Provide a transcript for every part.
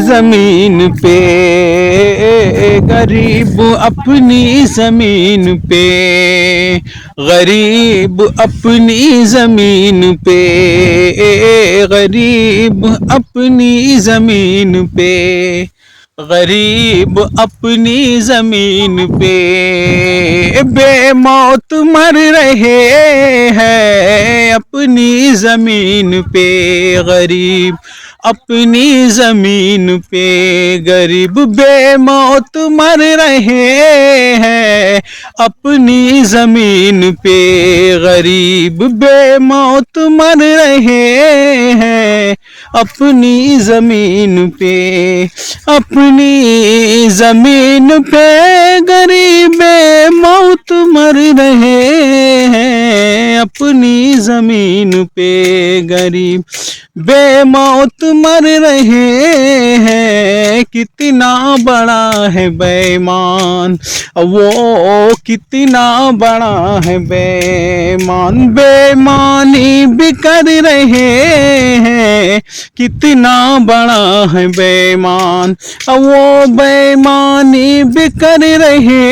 जमीन पे, गरीब अपनी जमीन पे, गरीब अपनी जमीन पे, गरीब अपनी जमीन पे, गरीब अपनी जमीन पे बेमौत मर रहे हैं अपनी जमीन पे, गरीब अपनी जमीन पे, गरीब बेमौत मर रहे हैं अपनी जमीन पे, गरीब बेमौत मर रहे हैं अपनी जमीन पे, अपनी जमीन पे गरीब बेमौत मर रहे हैं अपनी जमीन पे, गरीब बेमौत मर रहे हैं। कितना बड़ा है बेईमान वो, कितना बड़ा है बेईमान, बेईमानी भी कर रहे हैं। कितना बड़ा है बेईमान वो, बेईमानी भी कर रहे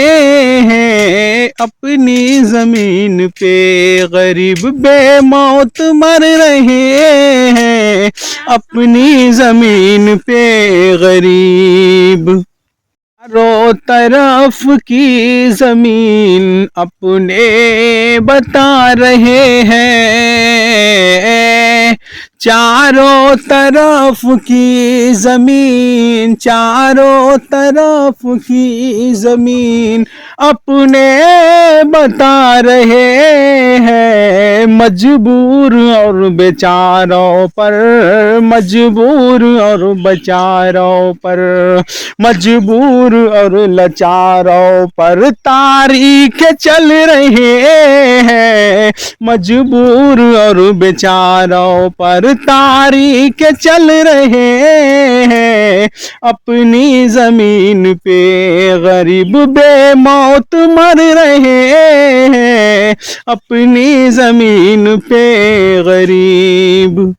हैं अपनी जमीन पे, गरीब बेमौत मर रहे हैं अपनी जमीन पे, गरीब। चारों तरफ की जमीन अपने बता रहे हैं, चारों तरफ की जमीन, चारों तरफ की जमीन अपने बता रहे हैं। मजबूर और बेचारों पर, मजबूर और बेचारों पर, मजबूर और लाचारों पर तारीख चल रहे हैं। मजबूर और बेचारों पर तारीख चल रहे हैं अपनी जमीन पे, गरीब बेमौत मर रहे हैं अपनी जमीन पे, गरीब।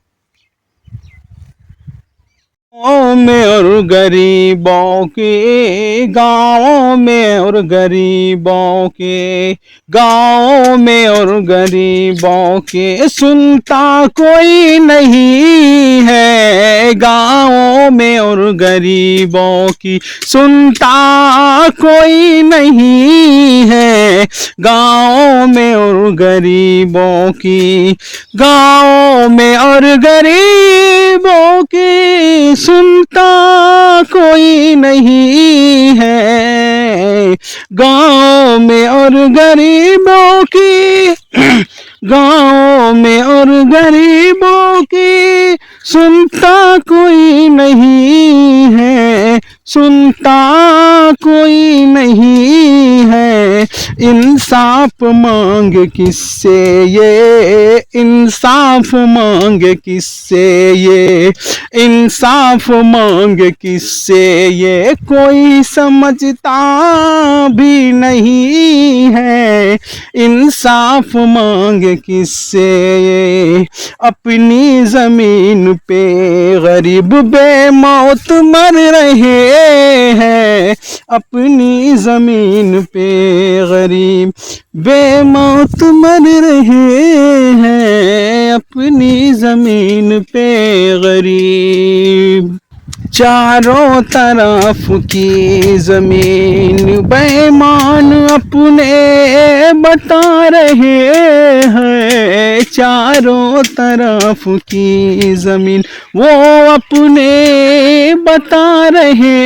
गाँव में और गरीबों के, गाँव में और गरीबों के, गाँव में और गरीबों के सुनता कोई नहीं है। गाँव में और गरीबों की सुनता कोई नहीं है। गाँव में और गरीबों की, गाँव में और गरीबों की सुनता कोई नहीं है। गाँव में और गरीबों की, गाँव में और गरीबों की सुनता कोई नहीं है, सुनता कोई नहीं है। इंसाफ मांग किससे ये, इंसाफ मांग किससे ये, इंसाफ मांग किससे ये, कोई समझता भी नहीं है। इंसाफ मांग किससे ये, अपनी जमीन पे गरीब बेमौत मर रहे हैं अपनी जमीन पे, गरीब बेमौत मर रहे हैं अपनी जमीन पे, गरीब। चारों तरफ की जमीन बेईमान अपने बता रहे हैं। चारों तरफ की जमीन वो अपने बता रहे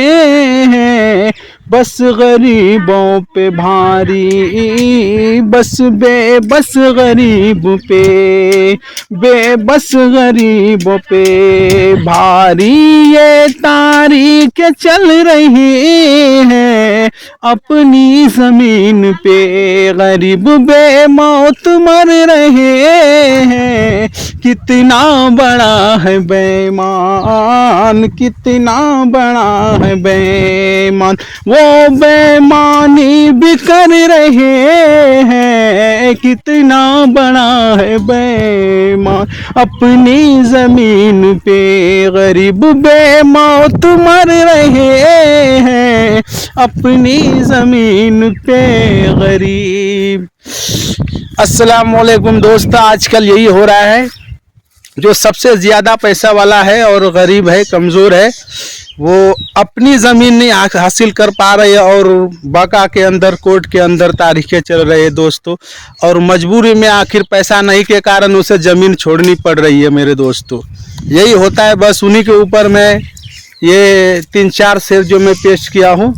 हैं। बस गरीबों पे भारी, बस बेबस गरीब पे, बेबस गरीबों पे भारी ये तारीख चल रही है अपनी जमीन पे गरीब बेमौत मर रहे हैं। कितना बड़ा है बेईमान, कितना बड़ा है बेईमान, वो बेईमानी भी कर रहे हैं। कितना बड़ा है बेईमान, अपनी जमीन पे गरीब बेमौत मर रहे हैं। अपनी जमीन पे गरीब। अस्सलाम वालेकुम दोस्त, आजकल यही हो रहा है, जो सबसे ज़्यादा पैसा वाला है और गरीब है, कमज़ोर है, वो अपनी ज़मीन नहीं हासिल कर पा रहे और बका के अंदर, कोर्ट के अंदर तारीखें चल रही है दोस्तों, और मजबूरी में आखिर पैसा नहीं के कारण उसे ज़मीन छोड़नी पड़ रही है मेरे दोस्तों। यही होता है, बस उन्हीं के ऊपर मैं ये 3-4 शेर जो मैं पेश किया हूँ,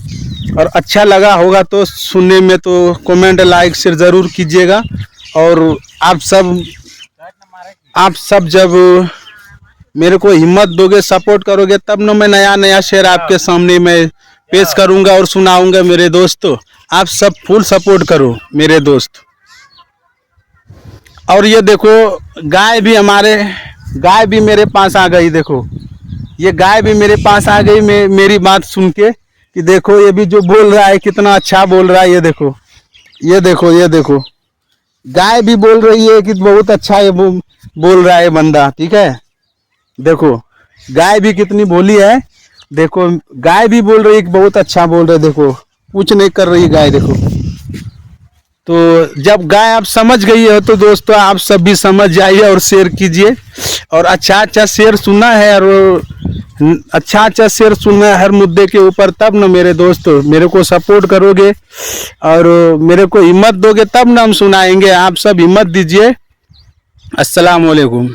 और अच्छा लगा होगा तो सुनने में तो कमेंट लाइक शेयर ज़रूर कीजिएगा। और आप सब जब मेरे को हिम्मत दोगे, सपोर्ट करोगे, तब ना मैं नया नया शेर आपके सामने मैं पेश करूंगा और सुनाऊंगा मेरे दोस्तों। आप सब फुल सपोर्ट करो मेरे दोस्त। और ये देखो, गाय भी मेरे पास आ गई। देखो, ये गाय भी मेरे पास आ गई मेरी बात सुन के, कि देखो ये भी जो बोल रहा है कितना अच्छा बोल रहा है। ये देखो, ये देखो, ये देखो, गाय भी बोल रही है कि बहुत अच्छा ये बोल रहा है बंदा, ठीक है। देखो गाय भी कितनी भोली है, देखो गाय भी बोल रही है कि बहुत अच्छा बोल रहे। देखो कुछ नहीं कर रही गाय, देखो। तो जब गाय आप समझ गई हो तो दोस्तों आप सब भी समझ जाइए और शेयर कीजिए। और अच्छा शेयर सुनना है, और अच्छा शेयर सुनना है हर मुद्दे के ऊपर, तब ना मेरे दोस्तों मेरे को सपोर्ट करोगे और मेरे को हिम्मत दोगे, तब ना हम सुनाएंगे। आप सब हिम्मत दीजिए। अस्सलाम वालेकुम।